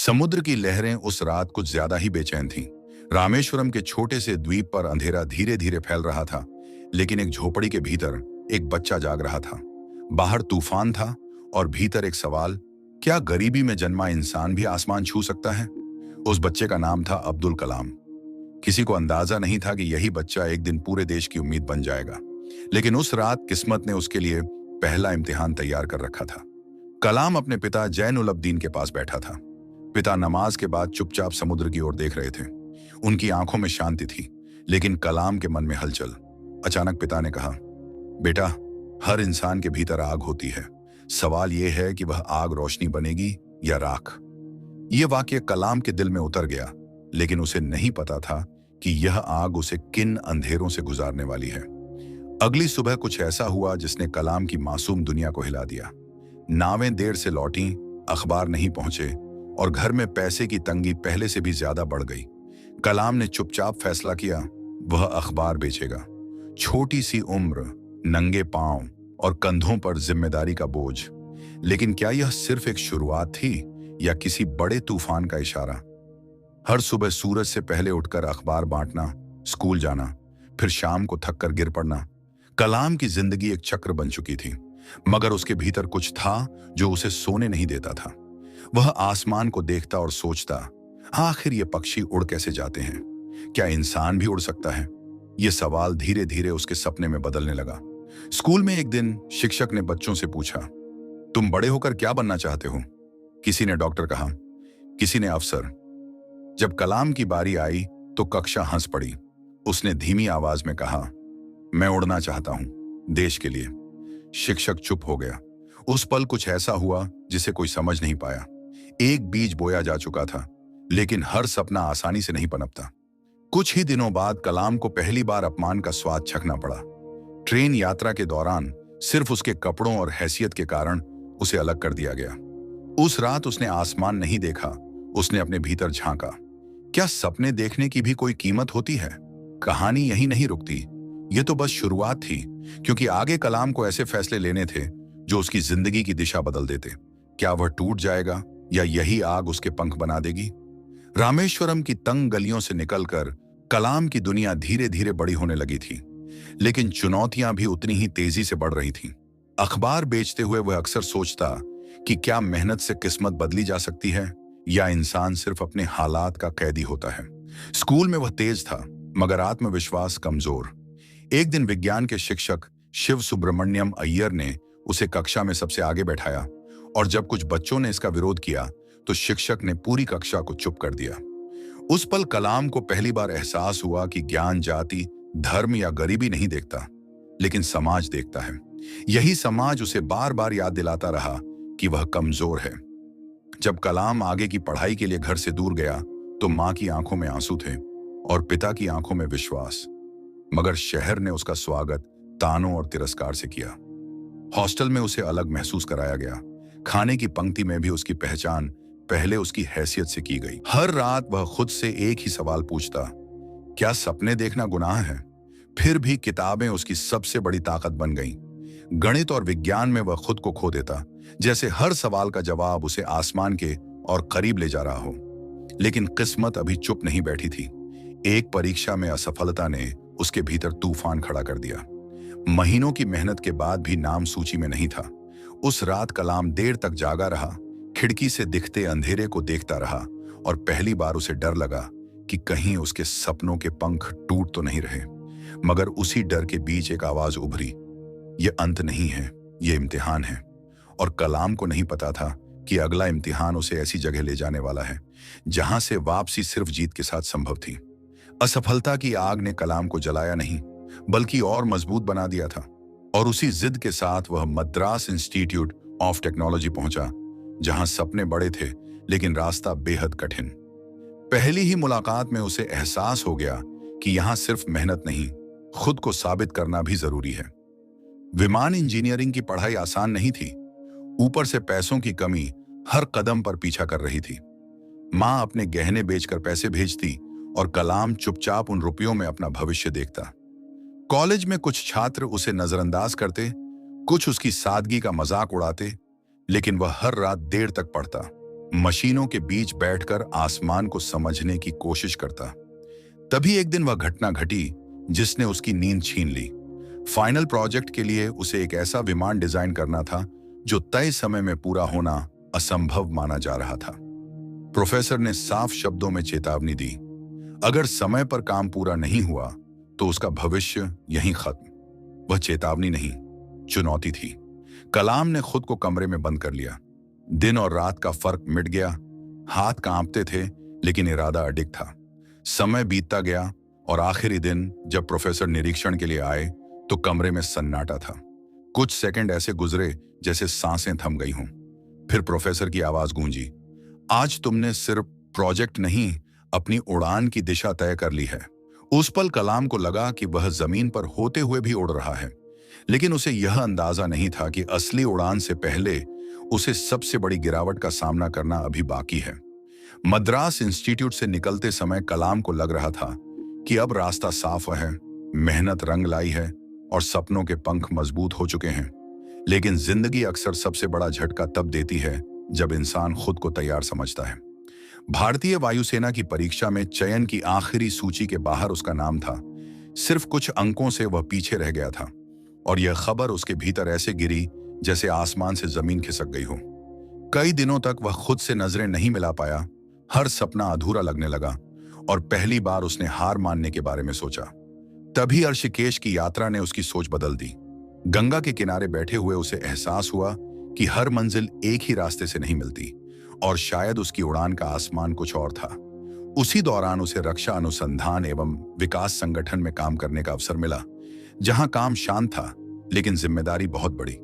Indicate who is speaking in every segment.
Speaker 1: समुद्र की लहरें उस रात कुछ ज्यादा ही बेचैन थीं। रामेश्वरम के छोटे से द्वीप पर अंधेरा धीरे धीरे फैल रहा था, लेकिन एक झोपड़ी के भीतर एक बच्चा जाग रहा था। बाहर तूफान था और भीतर एक सवाल, क्या गरीबी में जन्मा इंसान भी आसमान छू सकता है? उस बच्चे का नाम था अब्दुल कलाम। किसी को अंदाजा नहीं था कि यही बच्चा एक दिन पूरे देश की उम्मीद बन जाएगा, लेकिन उस रात किस्मत ने उसके लिए पहला इम्तिहान तैयार कर रखा था। कलाम अपने पिता जैनुल अब्दीन के पास बैठा था। पिता नमाज के बाद चुपचाप समुद्र की ओर देख रहे थे। उनकी आंखों में शांति थी, लेकिन कलाम के मन में हलचल। अचानक पिता ने कहा, बेटा, हर इंसान के भीतर आग होती है। सवाल यह है कि वह आग रोशनी बनेगी या राख। यह वाक्य कलाम के दिल में उतर गया, लेकिन उसे नहीं पता था कि यह आग उसे किन अंधेरों से गुजारने वाली है। अगली सुबह कुछ ऐसा हुआ जिसने कलाम की मासूम दुनिया को हिला दिया। नावें देर से लौटी, अखबार नहीं पहुंचे और घर में पैसे की तंगी पहले से भी ज्यादा बढ़ गई। कलाम ने चुपचाप फैसला किया, वह अखबार बेचेगा। छोटी सी उम्र, नंगे पांव और कंधों पर जिम्मेदारी का बोझ। लेकिन क्या यह सिर्फ एक शुरुआत थी या किसी बड़े तूफान का इशारा? हर सुबह सूरज से पहले उठकर अखबार बांटना, स्कूल जाना, फिर शाम को थक कर गिर पड़ना। कलाम की जिंदगी एक चक्र बन चुकी थी, मगर उसके भीतर कुछ था जो उसे सोने नहीं देता था। वह आसमान को देखता और सोचता, आखिर ये पक्षी उड़ कैसे जाते हैं? क्या इंसान भी उड़ सकता है? ये सवाल धीरे धीरे उसके सपने में बदलने लगा। स्कूल में एक दिन शिक्षक ने बच्चों से पूछा, तुम बड़े होकर क्या बनना चाहते हो? किसी ने डॉक्टर कहा, किसी ने अफसर। जब कलाम की बारी आई तो कक्षा हंस पड़ी। उसने धीमी आवाज में कहा, मैं उड़ना चाहता हूं, देश के लिए। शिक्षक चुप हो गया। उस पल कुछ ऐसा हुआ जिसे कोई समझ नहीं पाया। एक बीज बोया जा चुका था, लेकिन हर सपना आसानी से नहीं पनपता। कुछ ही दिनों बाद कलाम को पहली बार अपमान का स्वाद चखना पड़ा। ट्रेन यात्रा के दौरान सिर्फ उसके कपड़ों और हैसियत के कारण उसे अलग कर दिया गया। उस रात उसने आसमान नहीं देखा, उसने अपने भीतर झांका। क्या सपने देखने की भी कोई कीमत होती है? कहानी यही नहीं रुकती। यह तो बस शुरुआत थी, क्योंकि आगे कलाम को ऐसे फैसले लेने थे जो उसकी जिंदगी की दिशा बदल देते। क्या वह टूट जाएगा या यही आग उसके पंख बना देगी? रामेश्वरम की तंग गलियों से निकलकर कलाम की दुनिया धीरे धीरे बड़ी होने लगी थी, लेकिन चुनौतियां भी उतनी ही तेजी से बढ़ रही थीं। अखबार बेचते हुए वह अक्सर सोचता कि क्या मेहनत से किस्मत बदली जा सकती है या इंसान सिर्फ अपने हालात का कैदी होता है। स्कूल में वह तेज था, मगर आत्मविश्वास कमजोर। एक दिन विज्ञान के शिक्षक शिव सुब्रमण्यम अय्यर ने उसे कक्षा में सबसे आगे बैठाया, और जब कुछ बच्चों ने इसका विरोध किया तो शिक्षक ने पूरी कक्षा को चुप कर दिया। उस पल कलाम को पहली बार एहसास हुआ कि ज्ञान जाति, धर्म या गरीबी नहीं देखता, लेकिन समाज देखता है। यही समाज उसे बार बार याद दिलाता रहा कि वह कमजोर है। जब कलाम आगे की पढ़ाई के लिए घर से दूर गया तो मां की आंखों में आंसू थे और पिता की आंखों में विश्वास। मगर शहर ने उसका स्वागत तानों और तिरस्कार से किया। हॉस्टल में उसे अलग महसूस कराया गया। खाने की पंक्ति में भी उसकी पहचान पहले उसकी हैसियत से की गई। हर रात वह खुद से एक ही सवाल पूछता, क्या सपने देखना गुनाह है? फिर भी किताबें उसकी सबसे बड़ी ताकत बन गईं। गणित और विज्ञान में वह खुद को खो देता, जैसे हर सवाल का जवाब उसे आसमान के और करीब ले जा रहा हो। लेकिन किस्मत अभी चुप नहीं बैठी थी। एक परीक्षा में असफलता ने उसके भीतर तूफान खड़ा कर दिया। महीनों की मेहनत के बाद भी नाम सूची में नहीं था। उस रात कलाम देर तक जागा रहा, खिड़की से दिखते अंधेरे को देखता रहा, और पहली बार उसे डर लगा कि कहीं उसके सपनों के पंख टूट तो नहीं रहे। मगर उसी डर के बीच एक आवाज उभरी, यह अंत नहीं है, यह इम्तिहान है। और कलाम को नहीं पता था कि अगला इम्तिहान उसे ऐसी जगह ले जाने वाला है जहां से वापसी सिर्फ जीत के साथ संभव थी। असफलता की आग ने कलाम को जलाया नहीं, बल्कि और मजबूत बना दिया था। और उसी जिद के साथ वह मद्रास इंस्टीट्यूट ऑफ टेक्नोलॉजी पहुंचा, जहां सपने बड़े थे लेकिन रास्ता बेहद कठिन। पहली ही मुलाकात में उसे एहसास हो गया कि यहां सिर्फ मेहनत नहीं, खुद को साबित करना भी जरूरी है। विमान इंजीनियरिंग की पढ़ाई आसान नहीं थी। ऊपर से पैसों की कमी हर कदम पर पीछा कर रही थी। मां अपने गहने बेचकर पैसे भेजती और कलाम चुपचाप उन रुपयों में अपना भविष्य देखता। कॉलेज में कुछ छात्र उसे नजरअंदाज करते, कुछ उसकी सादगी का मजाक उड़ाते, लेकिन वह हर रात देर तक पढ़ता, मशीनों के बीच बैठकर आसमान को समझने की कोशिश करता। तभी एक दिन वह घटना घटी जिसने उसकी नींद छीन ली। फाइनल प्रोजेक्ट के लिए उसे एक ऐसा विमान डिजाइन करना था जो तय समय में पूरा होना असंभव माना जा रहा था। प्रोफेसर ने साफ शब्दों में चेतावनी दी, अगर समय पर काम पूरा नहीं हुआ तो उसका भविष्य यहीं खत्म। वह चेतावनी नहीं, चुनौती थी। कलाम ने खुद को कमरे में बंद कर लिया। दिन और रात का फर्क मिट गया। हाथ कांपते थे लेकिन इरादा अडिग था। समय बीतता गया और आखिरी दिन जब प्रोफेसर निरीक्षण के लिए आए तो कमरे में सन्नाटा था। कुछ सेकंड ऐसे गुजरे जैसे सांसें थम गई हों। फिर प्रोफेसर की आवाज गूंजी, आज तुमने सिर्फ प्रोजेक्ट नहीं, अपनी उड़ान की दिशा तय कर ली है। उस पल कलाम को लगा कि वह जमीन पर होते हुए भी उड़ रहा है, लेकिन उसे यह अंदाजा नहीं था कि असली उड़ान से पहले उसे सबसे बड़ी गिरावट का सामना करना अभी बाकी है। मद्रास इंस्टीट्यूट से निकलते समय कलाम को लग रहा था कि अब रास्ता साफ है, मेहनत रंग लाई है और सपनों के पंख मजबूत हो चुके हैं। लेकिन जिंदगी अक्सर सबसे बड़ा झटका तब देती है जब इंसान खुद को तैयार समझता है। भारतीय वायुसेना की परीक्षा में चयन की आखिरी सूची के बाहर उसका नाम था। सिर्फ कुछ अंकों से वह पीछे रह गया था और यह खबर उसके भीतर ऐसे गिरी जैसे आसमान से जमीन खिसक गई हो। कई दिनों तक वह खुद से नजरें नहीं मिला पाया। हर सपना अधूरा लगने लगा और पहली बार उसने हार मानने के बारे में सोचा। तभी ऋषिकेश की यात्रा ने उसकी सोच बदल दी। गंगा के किनारे बैठे हुए उसे एहसास हुआ कि हर मंजिल एक ही रास्ते से नहीं मिलती और शायद उसकी उड़ान का आसमान कुछ और था। उसी दौरान उसे रक्षा अनुसंधान एवं विकास संगठन में काम करने का अवसर मिला, जहां काम शांत था लेकिन जिम्मेदारी बहुत बड़ी।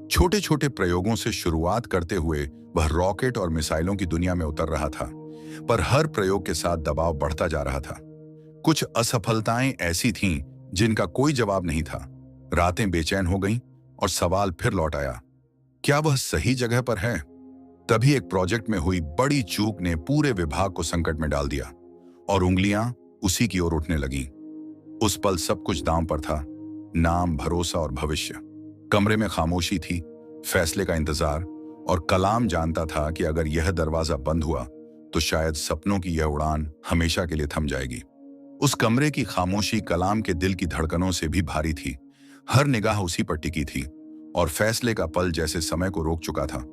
Speaker 1: छोटे छोटे प्रयोगों से शुरुआत करते हुए वह रॉकेट और मिसाइलों की दुनिया में उतर रहा था, पर हर प्रयोग के साथ दबाव बढ़ता जा रहा था। कुछ असफलताएं ऐसी थीं जिनका कोई जवाब नहीं था। रातें बेचैन हो गईं और सवाल फिर लौट आया, क्या वह सही जगह पर है? तभी एक प्रोजेक्ट में हुई बड़ी चूक ने पूरे विभाग को संकट में डाल दिया और उंगलियां उसी की ओर उठने लगीं। उस पल सब कुछ दांव पर था, नाम, भरोसा और भविष्य। कमरे में खामोशी थी, फैसले का इंतजार, और कलाम जानता था कि अगर यह दरवाजा बंद हुआ तो शायद सपनों की यह उड़ान हमेशा के लिए थम जाएगी। उस कमरे की खामोशी कलाम के दिल की धड़कनों से भी भारी थी। हर निगाह उसी पर टिकी थी और फैसले का पल जैसे समय को रोक चुका था।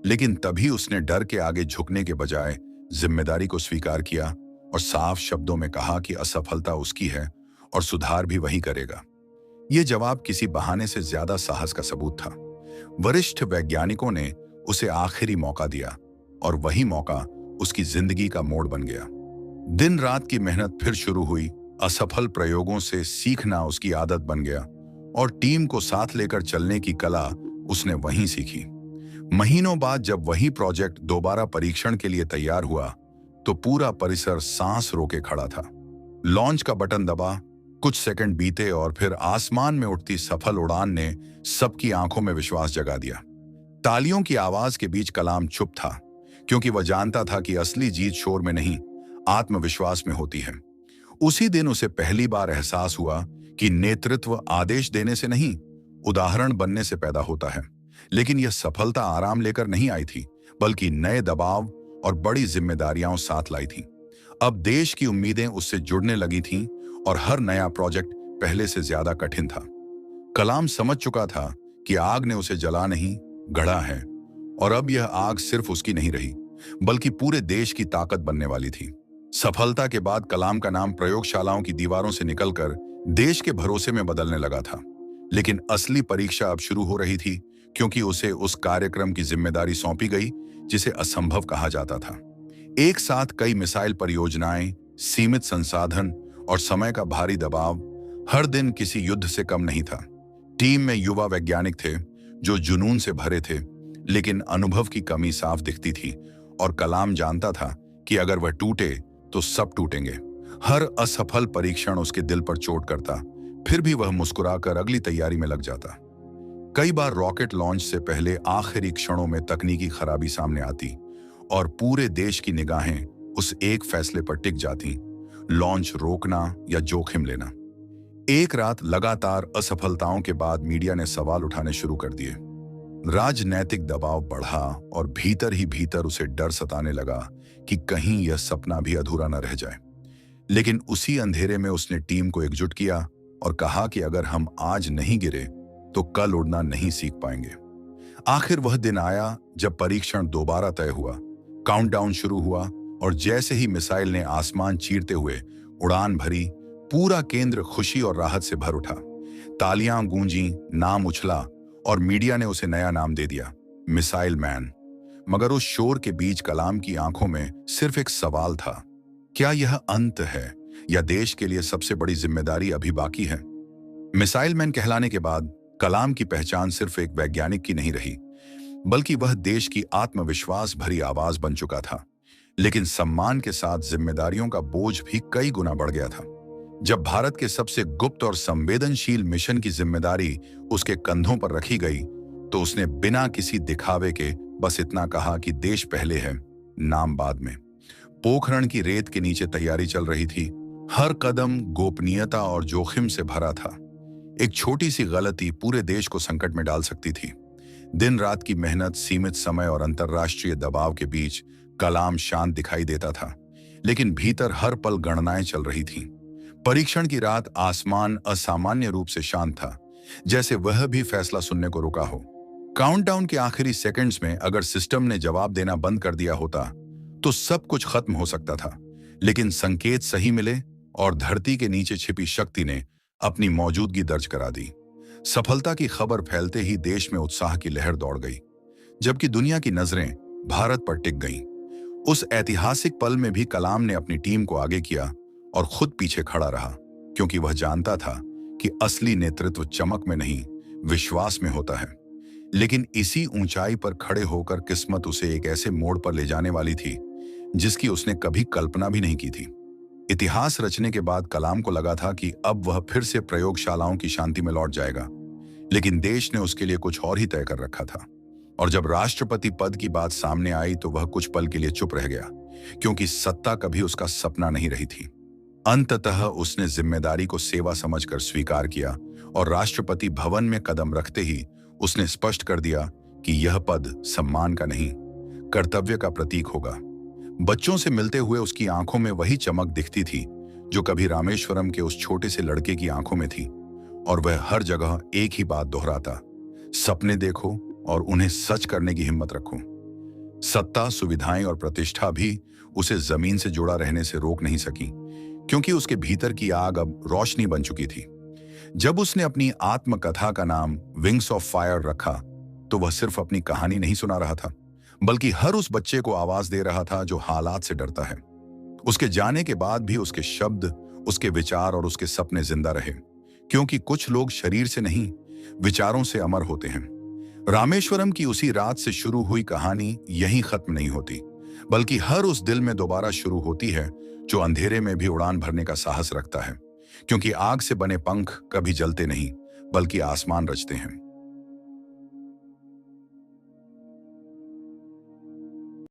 Speaker 1: लेकिन तभी उसने डर के आगे झुकने के बजाय जिम्मेदारी को स्वीकार किया और साफ शब्दों में कहा कि असफलता उसकी है और सुधार भी वही करेगा। यह जवाब किसी बहाने से ज्यादा साहस का सबूत था। वरिष्ठ वैज्ञानिकों ने उसे आखिरी मौका दिया और वही मौका उसकी जिंदगी का मोड़ बन गया। दिन रात की मेहनत फिर शुरू हुई। असफल प्रयोगों से सीखना उसकी आदत बन गया और टीम को साथ लेकर चलने की कला उसने वहीं सीखी। महीनों बाद जब वही प्रोजेक्ट दोबारा परीक्षण के लिए तैयार हुआ तो पूरा परिसर सांस रोके खड़ा था। लॉन्च का बटन दबा, कुछ सेकंड बीते और फिर आसमान में उठती सफल उड़ान ने सबकी आंखों में विश्वास जगा दिया। तालियों की आवाज के बीच कलाम चुप था, क्योंकि वह जानता था कि असली जीत शोर में नहीं, आत्मविश्वास में होती है। उसी दिन उसे पहली बार एहसास हुआ कि नेतृत्व आदेश देने से नहीं, उदाहरण बनने से पैदा होता है। लेकिन यह सफलता आराम लेकर नहीं आई थी, बल्कि नए दबाव और बड़ी जिम्मेदारियां साथ लाई थी। अब देश की उम्मीदें उससे जुड़ने लगी थीं और हर नया प्रोजेक्ट पहले से ज्यादा कठिन था। कलाम समझ चुका था कि आग ने उसे जला नहीं, गढ़ा है, और अब यह आग सिर्फ उसकी नहीं रही, बल्कि पूरे देश की ताकत बनने वाली थी। सफलता के बाद कलाम का नाम प्रयोगशालाओं की दीवारों से निकलकर देश के भरोसे में बदलने लगा था। लेकिन असली परीक्षा अब शुरू हो रही थी, क्योंकि उसे उस कार्यक्रम की जिम्मेदारी सौंपी गई जिसे असंभव कहा जाता था। एक साथ कई मिसाइल परियोजनाएं, सीमित संसाधन और समय का भारी दबाव हर दिन किसी युद्ध से कम नहीं था। टीम में युवा वैज्ञानिक थे जो जुनून से भरे थे, लेकिन अनुभव की कमी साफ दिखती थी और कलाम जानता था कि अगर वह टूटे तो सब टूटेंगे। हर असफल परीक्षण उसके दिल पर चोट करता, फिर भी वह मुस्कुराकर अगली तैयारी में लग जाता। कई बार रॉकेट लॉन्च से पहले आखिरी क्षणों में तकनीकी खराबी सामने आती और पूरे देश की निगाहें उस एक फैसले पर टिक जाती, लॉन्च रोकना या जोखिम लेना। एक रात लगातार असफलताओं के बाद मीडिया ने सवाल उठाने शुरू कर दिए। राजनैतिक दबाव बढ़ा और भीतर ही भीतर उसे डर सताने लगा कि कहीं यह सपना भी अधूरा न रह जाए। लेकिन उसी अंधेरे में उसने टीम को एकजुट किया और कहा कि अगर हम आज नहीं गिरे तो कल उड़ना नहीं सीख पाएंगे। आखिर वह दिन आया जब परीक्षण दोबारा तय हुआ, काउंटडाउन शुरू हुआ और जैसे ही मिसाइल ने आसमान चीरते हुए उड़ान भरी, पूरा केंद्र खुशी और राहत से भर उठा। तालियां गूंजी, नाम उछला और मीडिया ने उसे नया नाम दे दिया, मिसाइल मैन। मगर उस शोर के बीच कलाम की आंखों में सिर्फ एक सवाल था, क्या यह अंत है या देश के लिए सबसे बड़ी जिम्मेदारी अभी बाकी है? मिसाइल मैन कहलाने के बाद कलाम की पहचान सिर्फ एक वैज्ञानिक की नहीं रही, बल्कि वह देश की आत्मविश्वास भरी आवाज बन चुका था। लेकिन सम्मान के साथ जिम्मेदारियों का बोझ भी कई गुना बढ़ गया था। जब भारत के सबसे गुप्त और संवेदनशील मिशन की जिम्मेदारी उसके कंधों पर रखी गई, तो उसने बिना किसी दिखावे के बस इतना कहा कि देश पहले है, नाम बाद में। पोखरण की रेत के नीचे तैयारी चल रही थी। हर कदम गोपनीयता और जोखिम से भरा था। एक छोटी सी गलती पूरे देश को संकट में डाल सकती थी। दिन रात की मेहनत, सीमित समय और अंतर्राष्ट्रीय दबाव के बीच कलाम शांत दिखाई देता था, लेकिन भीतर हर पल गणनाएं चल रही थीं। परीक्षण की रात आसमान असामान्य रूप से शांत था, जैसे वह भी फैसला सुनने को रुका हो। काउंटडाउन के आखिरी सेकंड्स में अगर सिस्टम ने जवाब देना बंद कर दिया होता तो सब कुछ खत्म हो सकता था। लेकिन संकेत सही मिले और धरती के नीचे छिपी शक्ति ने अपनी मौजूदगी दर्ज करा दी। सफलता की खबर फैलते ही देश में उत्साह की लहर दौड़ गई, जबकि दुनिया की नजरें भारत पर टिक गईं। उस ऐतिहासिक पल में भी कलाम ने अपनी टीम को आगे किया और खुद पीछे खड़ा रहा, क्योंकि वह जानता था कि असली नेतृत्व चमक में नहीं, विश्वास में होता है। लेकिन इसी ऊंचाई पर खड़े होकर किस्मत उसे एक ऐसे मोड़ पर ले जाने वाली थी जिसकी उसने कभी कल्पना भी नहीं की थी। इतिहास रचने के बाद कलाम को लगा था कि अब वह फिर से प्रयोगशालाओं की शांति में लौट जाएगा, लेकिन देश ने उसके लिए कुछ और ही तय कर रखा था। और जब राष्ट्रपति पद की बात सामने आई तो वह कुछ पल के लिए चुप रह गया, क्योंकि सत्ता कभी उसका सपना नहीं रही थी। अंततः उसने जिम्मेदारी को सेवा समझकर स्वीकार किया और राष्ट्रपति भवन में कदम रखते ही उसने स्पष्ट कर दिया कि यह पद सम्मान का नहीं, कर्तव्य का प्रतीक होगा। बच्चों से मिलते हुए उसकी आंखों में वही चमक दिखती थी जो कभी रामेश्वरम के उस छोटे से लड़के की आंखों में थी, और वह हर जगह एक ही बात दोहराता, सपने देखो और उन्हें सच करने की हिम्मत रखो। सत्ता, सुविधाएं और प्रतिष्ठा भी उसे जमीन से जुड़ा रहने से रोक नहीं सकी, क्योंकि उसके भीतर की आग अब रोशनी बन चुकी थी। जब उसने अपनी आत्मकथा का नाम विंग्स ऑफ फायर रखा, तो वह सिर्फ अपनी कहानी नहीं सुना रहा था, बल्कि हर उस बच्चे को आवाज दे रहा था जो हालात से डरता है। उसके जाने के बाद भी उसके शब्द, उसके विचार और उसके सपने जिंदा रहे, क्योंकि कुछ लोग शरीर से नहीं, विचारों से अमर होते हैं। रामेश्वरम की उसी रात से शुरू हुई कहानी यहीं खत्म नहीं होती, बल्कि हर उस दिल में दोबारा शुरू होती है जो अंधेरे में भी उड़ान भरने का साहस रखता है, क्योंकि आग से बने पंख कभी जलते नहीं, बल्कि आसमान रचते हैं।